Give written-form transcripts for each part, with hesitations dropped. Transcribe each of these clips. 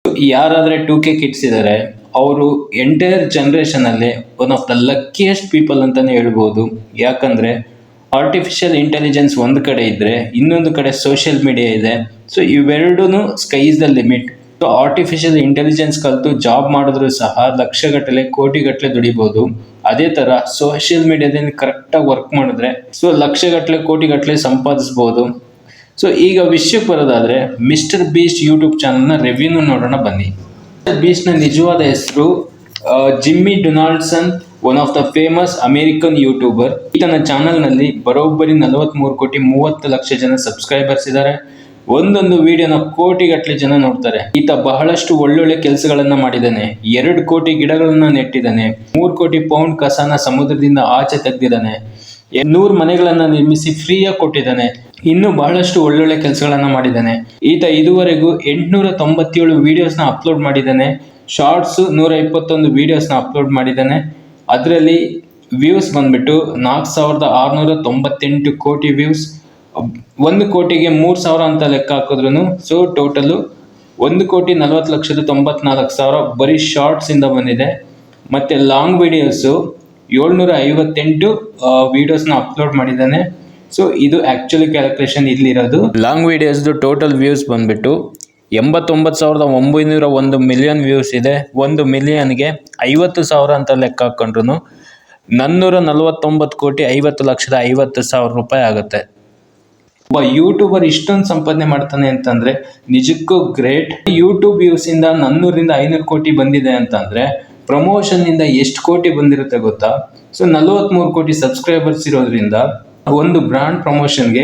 ಯಾರಾದರೆ 2K kids ಇದ್ದಾರೆ ಅವರು ಎಂಟೈರ್ ಜನ್ರೇಷನಲ್ಲಿ one of the luckiest people ಅಂತಲೇ ಹೇಳ್ಬೋದು. ಯಾಕಂದರೆ ಆರ್ಟಿಫಿಷಿಯಲ್ ಇಂಟೆಲಿಜೆನ್ಸ್ ಒಂದು ಕಡೆ ಇದ್ದರೆ ಇನ್ನೊಂದು ಕಡೆ ಸೋಷಿಯಲ್ ಮೀಡಿಯಾ ಇದೆ. ಸೊ ಇವೆರಡೂ sky is the limit. So artificial intelligence ಕಲಿತು ಜಾಬ್ ಮಾಡಿದ್ರು ಸಹ ಲಕ್ಷಗಟ್ಟಲೆ ಕೋಟಿಗಟ್ಟಲೆ ದುಡಿಬೋದು. ಅದೇ ಥರ ಸೋಷಿಯಲ್ ಮೀಡಿಯಾದಿಂದ ಕರೆಕ್ಟಾಗಿ ವರ್ಕ್ ಮಾಡಿದ್ರೆ ಸೊ ಲಕ್ಷಗಟ್ಟಲೆ ಕೋಟಿಗಟ್ಟಲೆ ಸಂಪಾದಿಸ್ಬೋದು. ಸೊ ಈಗ ವಿಷಯಕ್ಕೆ ಬರೋದಾದರೆ ಮಿಸ್ಟರ್ ಬೀಸ್ಟ್ ಯೂಟ್ಯೂಬ್ ಚಾನಲ್ನ ರಿವ್ಯೂನು ನೋಡೋಣ ಬನ್ನಿ. ಮಿಸ್ಟರ್ ಬೀಸ್ಟ್ನ ನಿಜವಾದ ಹೆಸರು Jimmy Donaldson, one of the famous American YouTuber. ಈತನ ಚಾನಲ್ನಲ್ಲಿ ಬರೋಬ್ಬರಿ 43 ಕೋಟಿ 30 ಲಕ್ಷ ಜನ ಸಬ್ಸ್ಕ್ರೈಬರ್ಸ್ ಇದ್ದಾರೆ. ಒಂದೊಂದು ವಿಡಿಯೋನ ಕೋಟಿಗಟ್ಟಲೆ ಜನ ನೋಡ್ತಾರೆ. ಈತ ಬಹಳಷ್ಟು ಒಳ್ಳೊಳ್ಳೆ ಕೆಲಸಗಳನ್ನ ಮಾಡಿದ್ದಾನೆ. 2 ಕೋಟಿ ಗಿಡಗಳನ್ನ ನೆಟ್ಟಿದ್ದಾನೆ. 3 ಕೋಟಿ ಪೌಂಡ್ ಕಸನ ಸಮುದ್ರದಿಂದ ಆಚೆ ತೆಗೆದಿದ್ದಾನೆ. 100 ಮನೆಗಳನ್ನ ನಿರ್ಮಿಸಿ ಫ್ರೀಯಾಗಿ ಕೊಟ್ಟಿದ್ದಾನೆ. ಇನ್ನೂ ಬಹಳಷ್ಟು ಒಳ್ಳೊಳ್ಳೆ ಕೆಲಸಗಳನ್ನ ಮಾಡಿದ್ದಾನೆ. ಈತ ಇದುವರೆಗೂ 897 ವಿಡಿಯೋಸ್ನ ಅಪ್ಲೋಡ್ ಮಾಡಿದ್ದಾನೆ. ಶಾರ್ಟ್ಸ್ 121 ವಿಡಿಯೋಸ್ನ ಅಪ್ಲೋಡ್ ಮಾಡಿದ್ದಾನೆ. ಅದರಲ್ಲಿ ವ್ಯೂಸ್ ಬಂದ್ಬಿಟ್ಟು 4698 ಕೋಟಿ ವ್ಯೂಸ್. 1 ಕೋಟಿಗೆ 3000 ಅಂತ ಲೆಕ್ಕ ಹಾಕಿದ್ರು ಸೊ ಟೋಟಲು 1,40,94,000 ಬರೀ ಶಾರ್ಟ್ಸ್ ಇಂದ ಬಂದಿದೆ. ಮತ್ತೆ ಲಾಂಗ್ ವಿಡಿಯೋಸು 758 ವಿಡಿಯೋಸ್ನ ಅಪ್ಲೋಡ್ ಮಾಡಿದ್ದಾನೆ. ಸೊ ಇದು ಆಕ್ಚುಲಿ ಕ್ಯಾಲ್ಕುಲೇಷನ್ ಇಲ್ಲಿರೋದು. ಲಾಂಗ್ ವಿಡಿಯೋಸ್ದು ಟೋಟಲ್ ವ್ಯೂಸ್ ಬಂದ್ಬಿಟ್ಟು 89,901 ಮಿಲಿಯನ್ ವ್ಯೂಸ್ ಇದೆ. 1 ಮಿಲಿಯನ್ಗೆ 50,000 ಅಂತ ಲೆಕ್ಕ ಹಾಕೊಂಡ್ರು 449 ಕೋಟಿ 50,50,000 ರೂಪಾಯಿ ಆಗುತ್ತೆ. ಒಬ್ಬ ಯೂಟ್ಯೂಬರ್ ಇಷ್ಟೊಂದು ಸಂಪಾದನೆ ಮಾಡ್ತಾನೆ ಅಂತಂದ್ರೆ ನಿಜಕ್ಕೂ ಗ್ರೇಟ್. ಯೂಟ್ಯೂಬ್ ವ್ಯೂಸ್ ಇಂದ 400ರಿಂದ 500 ಕೋಟಿ ಬಂದಿದೆ ಅಂತಂದ್ರೆ ಪ್ರಮೋಷನ್ ಇಂದ ಎಷ್ಟು ಕೋಟಿ ಬಂದಿರುತ್ತೆ ಗೊತ್ತಾ? ಸೊ 43 ಕೋಟಿ ಸಬ್ಸ್ಕ್ರೈಬರ್ಸ್ ಇರೋದ್ರಿಂದ ಒಂದು ಬ್ರಾಂಡ್ ಪ್ರಮೋಷನ್ಗೆ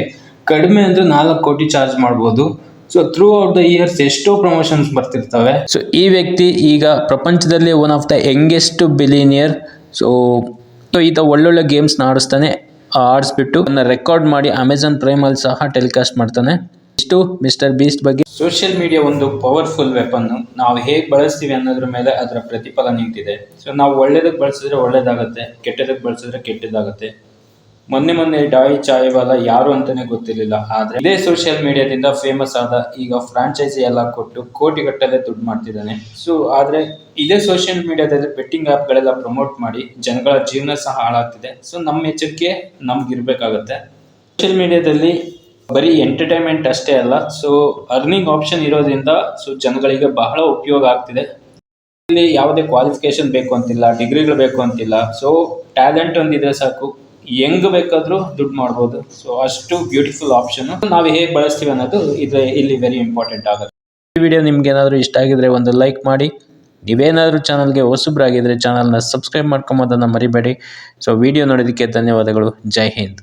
ಕಡಿಮೆ ಅಂದ್ರೆ 4 ಕೋಟಿ ಚಾರ್ಜ್ ಮಾಡ್ಬೋದು. So through out the years ಎಷ್ಟೋ ಪ್ರಮೋಷನ್ಸ್ ಬರ್ತಿರ್ತವೆ. ಸೊ ಈ ವ್ಯಕ್ತಿ ಈಗ ಪ್ರಪಂಚದಲ್ಲಿ one of the youngest billionaire. So ಈತ ಒಳ್ಳೊಳ್ಳೆ ಗೇಮ್ಸ್ನ ಆಡಿಸ್ಬಿಟ್ಟು ಅದನ್ನ ರೆಕಾರ್ಡ್ ಮಾಡಿ ಅಮೆಝಾನ್ ಪ್ರೈಮಲ್ಲಿ ಸಹ ಟೆಲಿಕಾಸ್ಟ್ ಮಾಡ್ತಾನೆ. ಇಷ್ಟು ಮಿಸ್ಟರ್ ಬೀಸ್ಟ್ ಬಗ್ಗೆ. ಸೋಷಿಯಲ್ ಮೀಡಿಯಾ ಒಂದು ಪವರ್ಫುಲ್ ವೆಪನ್. ನಾವು ಹೇಗೆ ಬಳಸ್ತೀವಿ ಅನ್ನೋದ್ರ ಮೇಲೆ ಅದರ ಪ್ರತಿಫಲ ನಿಂತಿದೆ. ಸೊ ನಾವು ಒಳ್ಳೇದಕ್ಕೆ ಬಳಸಿದ್ರೆ ಒಳ್ಳೇದಾಗುತ್ತೆ, ಕೆಟ್ಟದಕ್ಕೆ ಬಳಸಿದ್ರೆ ಕೆಟ್ಟದಾಗುತ್ತೆ. ಮೊನ್ನೆ ಡಾಯ್ ಚಾಯ್ವಾಲ ಯಾರು ಅಂತಾನೆ ಗೊತ್ತಿರಲಿಲ್ಲ. ಆದ್ರೆ ಇದೇ ಸೋಷಿಯಲ್ ಮೀಡಿಯಾದಿಂದ ಫೇಮಸ್ ಆದ, ಈಗ ಫ್ರಾಂಚೈಸಿ ಎಲ್ಲ ಕೊಟ್ಟು ಕೋಟಿಗಟ್ಟಲೆ ದುಡ್ಡು ಮಾಡ್ತಿದ್ದಾನೆ. ಸೊ ಆದ್ರೆ ಇದೇ ಸೋಷಿಯಲ್ ಮೀಡಿಯಾದಲ್ಲಿ ಬೆಟ್ಟಿಂಗ್ ಆ್ಯಪ್ಗಳೆಲ್ಲ ಪ್ರಮೋಟ್ ಮಾಡಿ ಜನಗಳ ಜೀವನ ಸಹ ಹಾಳಾಗ್ತಿದೆ. ಸೊ ನಮ್ಮ ಎಚ್ಚರಿಕೆ ನಮ್ಗಿರ್ಬೇಕಾಗತ್ತೆ. ಸೋಷಿಯಲ್ ಮೀಡಿಯಾದಲ್ಲಿ ಬರೀ ಎಂಟರ್ಟೈನ್ಮೆಂಟ್ ಅಷ್ಟೇ ಅಲ್ಲ, ಸೊ ಅರ್ನಿಂಗ್ ಆಪ್ಷನ್ ಇರೋದ್ರಿಂದ ಸೊ ಜನಗಳಿಗೆ ಬಹಳ ಉಪಯೋಗ ಆಗ್ತಿದೆ. ಇಲ್ಲಿ ಯಾವುದೇ ಕ್ವಾಲಿಫಿಕೇಶನ್ ಬೇಕು ಅಂತಿಲ್ಲ, ಡಿಗ್ರಿಗಳು ಬೇಕು ಅಂತಿಲ್ಲ. ಸೊ ಟ್ಯಾಲೆಂಟ್ ಒಂದಿದ್ರೆ ಸಾಕು, ಹೆಂಗ್ ಬೇಕಾದ್ರೂ ದುಡ್ಡು ಮಾಡ್ಬೋದು. ಸೊ ಅಷ್ಟು ಬ್ಯೂಟಿಫುಲ್ ಆಪ್ಷನ್. ನಾವು ಹೇಗೆ ಬಳಸ್ತೀವಿ ಅನ್ನೋದು ಇಲ್ಲಿ ವೆರಿ ಇಂಪಾರ್ಟೆಂಟ್ ಆಗುತ್ತೆ. ಈ ವಿಡಿಯೋ ನಿಮ್ಗೆ ಏನಾದರೂ ಇಷ್ಟ ಆಗಿದ್ರೆ ಒಂದು ಲೈಕ್ ಮಾಡಿ. ನೀವೇನಾದರೂ ಚಾನಲ್ಗೆ ಹೊಸಬ್ರಾಗಿದ್ರೆ ಚಾನಲ್ನ ಸಬ್ಸ್ಕ್ರೈಬ್ ಮಾಡ್ಕೊಂಬೋದನ್ನು ಮರಿಬೇಡಿ. ಸೊ ವಿಡಿಯೋ ನೋಡೋದಕ್ಕೆ ಧನ್ಯವಾದಗಳು. ಜೈ ಹಿಂದ್.